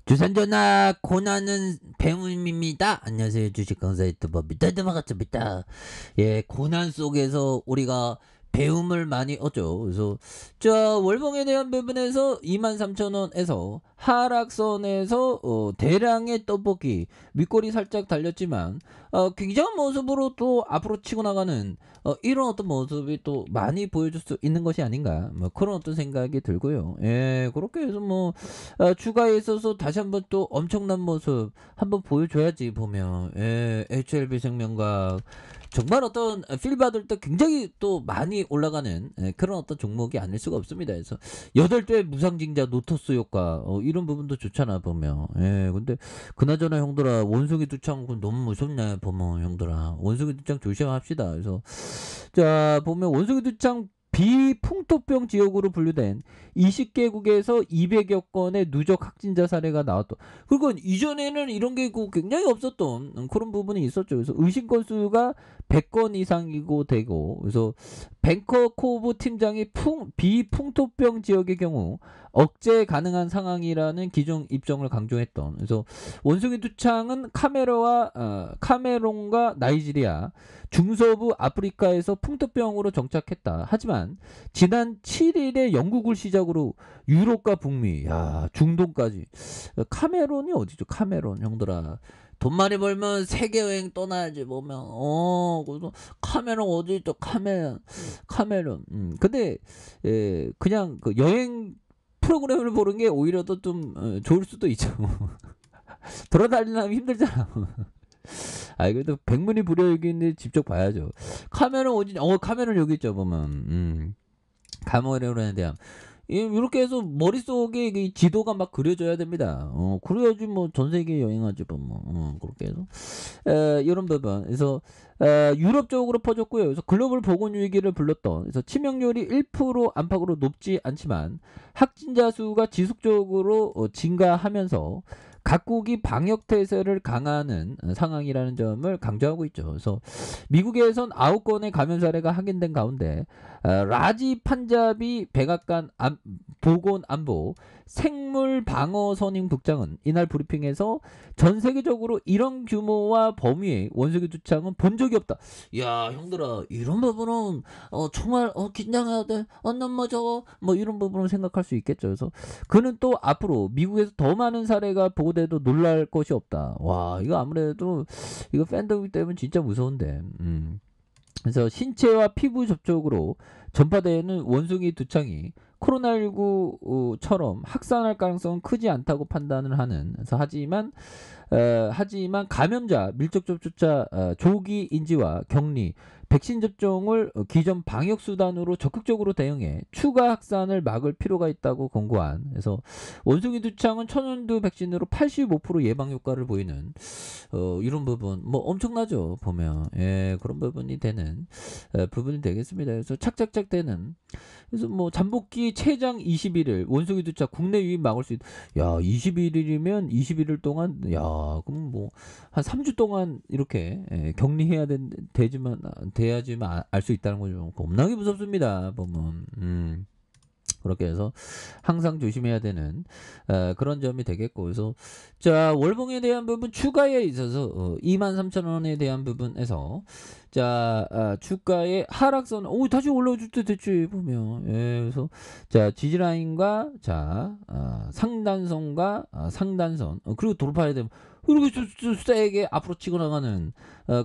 주산전화 고난은 배움입니다. 안녕하세요. 주식 강사 유튜버 반갑습니다. 예, 고난 속에서 우리가 배움을 많이 얻죠. 그래서 자, 월봉에 대한 부분에서 23,000원에서 하락선에서 대량의 떡볶이 윗골이 살짝 달렸지만 굉장한 모습으로 또 앞으로 치고 나가는 이런 어떤 모습이 또 많이 보여줄 수 있는 것이 아닌가, 뭐 그런 어떤 생각이 들고요. 예, 그렇게 해서 뭐 주가에 있어서 다시 한번 또 엄청난 모습 한번 보여줘야지 보면. 예, HLB 생명과 정말 어떤 필 받을 때 굉장히 또 많이 올라가는 그런 어떤 종목이 아닐 수가 없습니다. 그래서 8대 무상증자 노토스 효과 이런 부분도 좋잖아 보면. 예, 근데 그나저나 형들아, 원숭이 두창 너무 무섭네 보면. 형들아, 원숭이 두창 조심합시다. 그래서 자, 보면 원숭이 두창 비풍토병 지역으로 분류된 20개국에서 200여 건의 누적 확진자 사례가 나왔던. 그리고 이전에는 이런 게 굉장히 없었던 그런 부분이 있었죠. 그래서 의심 건수가 100건 이상이고 되고, 그래서 뱅커코브 팀장이 비풍토병 지역의 경우 억제 가능한 상황이라는 기존 입장을 강조했던. 그래서 원숭이 두창은 카메론과 나이지리아, 중서부 아프리카에서 풍토병으로 정착했다. 하지만 지난 7일에 영국을 시작으로 유럽과 북미, 야, 중동까지. 카메론이 어디죠? 카메론 형들아. 돈 많이 벌면 세계 여행 떠나야지 보면. 그래서 카메론 어디 있죠? 카메론. 근데 그냥 그 여행 프로그램을 보는 게 오히려 더 좀 좋을 수도 있죠. 돌아다니려면 힘들잖아. 그래도 백문이 불여일견인데 직접 봐야죠. 카메론 어디? 카메론 여기 있죠 보면. 카메론에 대한 이렇게 해서 머릿속에 이 지도가 막 그려져야 됩니다. 그래야지 뭐 전 세계 여행하지 뭐. 그렇게 해서 이런 부분. 그래서 유럽 쪽으로 퍼졌고요. 그래서 글로벌 보건 위기를 불렀던. 그래서 치명률이 1% 안팎으로 높지 않지만 확진자 수가 지속적으로 증가하면서 각국이 방역 태세를 강화하는 상황이라는 점을 강조하고 있죠. 그래서 미국에선 9건의 감염 사례가 확인된 가운데 라지 판자비 백악관 보건안보 생물 방어 선임 국장은 이날 브리핑에서 전 세계적으로 이런 규모와 범위의 원숭이 두창은 본 적이 없다. 야, 형들아, 이런 부분은 정말 긴장해야 돼. 뭐 저거 뭐 이런 부분을 생각할 수 있겠죠. 그래서 그는 또 앞으로 미국에서 더 많은 사례가 보고돼도 놀랄 것이 없다. 와, 이거 아무래도 이거 팬덤이기 때문에 진짜 무서운데. 그래서 신체와 피부 접촉으로 전파되는 원숭이 두창이 코로나19처럼 확산할 가능성은 크지 않다고 판단을 하는. 그래서 하지만 감염자, 밀접 접촉자 조기 인지와 격리, 백신 접종을 기존 방역 수단으로 적극적으로 대응해 추가 확산을 막을 필요가 있다고 권고한. 그래서 원숭이 두창은 천연두 백신으로 85% 예방 효과를 보이는 이런 부분 뭐 엄청나죠 보면. 예, 그런 부분이 되는 부분이 되겠습니다. 그래서 착착착 되는. 그래서 뭐 잠복기 최장 21일 원숭이 두창 국내 유입 막을 수 있. 야, 21일이면 21일 동안, 야, 그럼 뭐 한 3주 동안 이렇게 격리해야 돼야지만 알 수 있다는 거죠. 겁나게 무섭습니다 보면. 그렇게 해서 항상 조심해야 되는 그런 점이 되겠고. 그래서 자, 월봉에 대한 부분 추가에 있어서 23,000원에 대한 부분에서 자, 주가의 하락선 다시 올라줄 때 됐지 보면. 예, 그래서 자, 지지라인과 자, 상단선과 상단선 그리고 돌파해야 되면 이렇게 좀 세게 앞으로 치고 나가는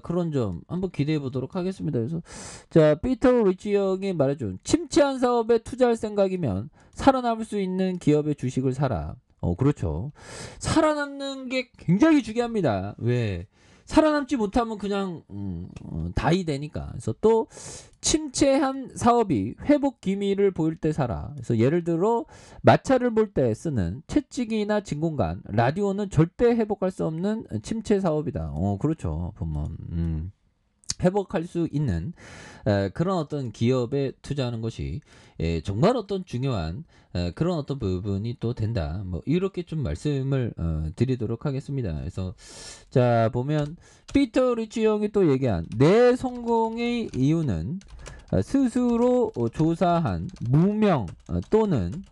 그런 점 한번 기대해 보도록 하겠습니다. 그래서 자, 피터 리치 형이 말해준 침체한 사업에 투자할 생각이면 살아남을 수 있는 기업의 주식을 사라. 그렇죠. 살아남는 게 굉장히 중요합니다. 왜? 살아남지 못하면 그냥 다이 되니까. 그래서 또 침체한 사업이 회복 기미를 보일 때 사라. 그래서 예를 들어 마찰을 볼 때 쓰는 채찍이나 진공관, 라디오는 절대 회복할 수 없는 침체 사업이다. 그렇죠. 보면 회복할 수 있는 그런 어떤 기업에 투자하는 것이 정말 어떤 중요한 그런 어떤 부분이 또 된다. 뭐 이렇게 좀 말씀을 드리도록 하겠습니다. 그래서 자, 보면 피터 리치 형이 또 얘기한 내 성공의 이유는 스스로 조사한 무명 또는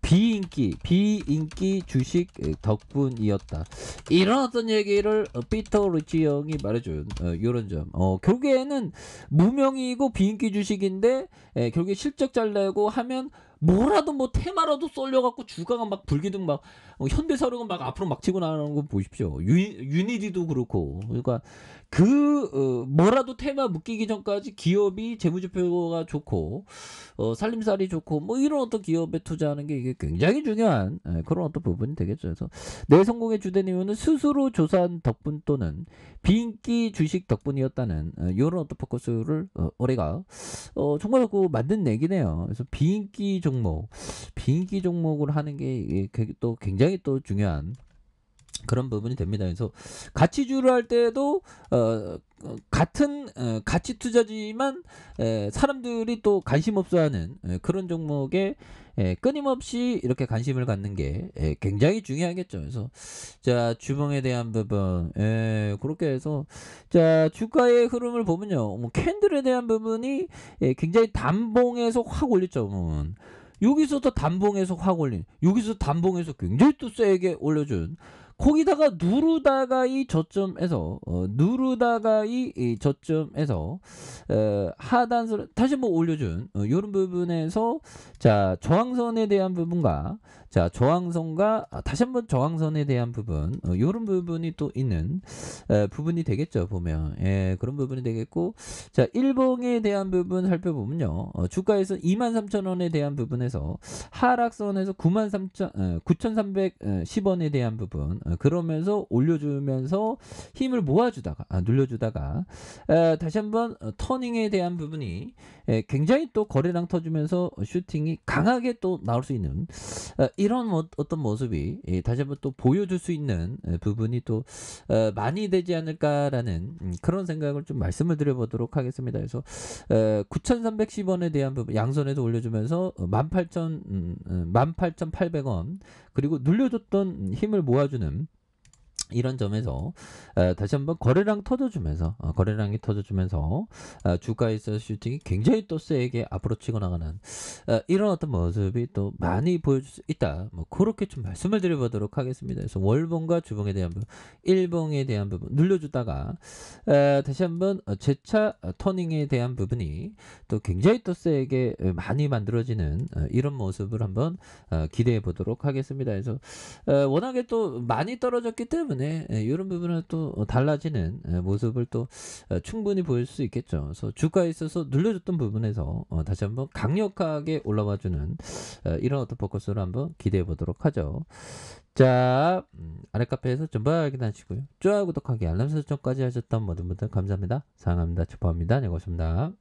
비인기 주식 덕분이었다. 이런 어떤 얘기를 피터 리치 형이 말해준 이런 점. 결국에는 무명이고 비인기 주식인데 결국에 실적 잘 내고 하면 뭐라도 뭐 테마라도 쏠려갖고 주가가 막 불기둥 막 현대사료가 막 앞으로 막 치고 나가는 거 보십시오. 유니디도 그렇고. 그러니까 뭐라도 테마 묶이기 전까지 기업이 재무제표가 좋고 살림살이 좋고 뭐 이런 어떤 기업에 투자하는 게 이게 굉장히 중요한 그런 어떤 부분이 되겠죠. 그래서 내 성공의 주된 이유는 스스로 조사한 덕분 또는 비인기 주식 덕분이었다는 이런 어떤 포커스를 올해가 정말 그 만든 얘기네요. 그래서 비인기 종목을 하는 게 또 굉장히 또 중요한 그런 부분이 됩니다. 그래서 가치주를 할 때도 같은 가치 투자지만 사람들이 또 관심 없어하는 그런 종목에 끊임없이 이렇게 관심을 갖는 게 굉장히 중요하겠죠. 그래서 자 주봉에 대한 부분 그렇게 해서 자 주가의 흐름을 보면요, 뭐 캔들에 대한 부분이 굉장히 단봉에서 확 올렸죠. 여기서도 단봉에서 확 올린, 여기서 단봉에서 굉장히 또 세게 올려준, 거기다가 누르다가 이 저점에서 이 저점에서 하단선을 다시 한번 올려준 이런 부분에서 자 저항선에 대한 부분과 자 저항선과 다시 한번 저항선에 대한 부분 이런 부분이 또 있는 부분이 되겠죠. 보면 그런 부분이 되겠고, 자 일봉에 대한 부분 살펴보면요, 주가에서 23,000원에 대한 부분에서 하락선에서 9,310원에 대한 부분 그러면서 올려주면서 힘을 모아주다가 눌려주다가 다시 한번 터닝에 대한 부분이 굉장히 또 거래량 터주면서 슈팅이 강하게 또 나올 수 있는 이런 어떤 모습이 다시 한번 또 보여줄 수 있는 부분이 또 많이 되지 않을까라는 그런 생각을 좀 말씀을 드려보도록 하겠습니다. 그래서 9,310원에 대한 부분 양선에도 올려주면서 18,800원 그리고 눌려줬던 힘을 모아주는 이런 점에서 다시 한번 거래량이 터져주면서 주가에서 슈팅이 굉장히 또 세게 앞으로 치고 나가는 이런 어떤 모습이 또 많이 보여줄 수 있다. 뭐 그렇게 좀 말씀을 드려보도록 하겠습니다. 그래서 월봉과 주봉에 대한 부분, 일봉에 대한 부분 눌려주다가 다시 한번 재차 터닝에 대한 부분이 또 굉장히 또 세게 많이 만들어지는 이런 모습을 한번 기대해 보도록 하겠습니다. 그래서 워낙에 또 많이 떨어졌기 때문에 이런 부분은 또 달라지는 모습을 또 충분히 보일 수 있겠죠. 그래서 주가에 있어서 눌려줬던 부분에서 다시 한번 강력하게 올라와주는 이런 어떤 포커스를 한번 기대해 보도록 하죠. 자 아래 카페에서 전부 확인하시고요. 좋아요, 구독하기, 알람 설정까지 하셨던 모든 분들 감사합니다. 사랑합니다. 축복합니다. 네, 고맙습니다.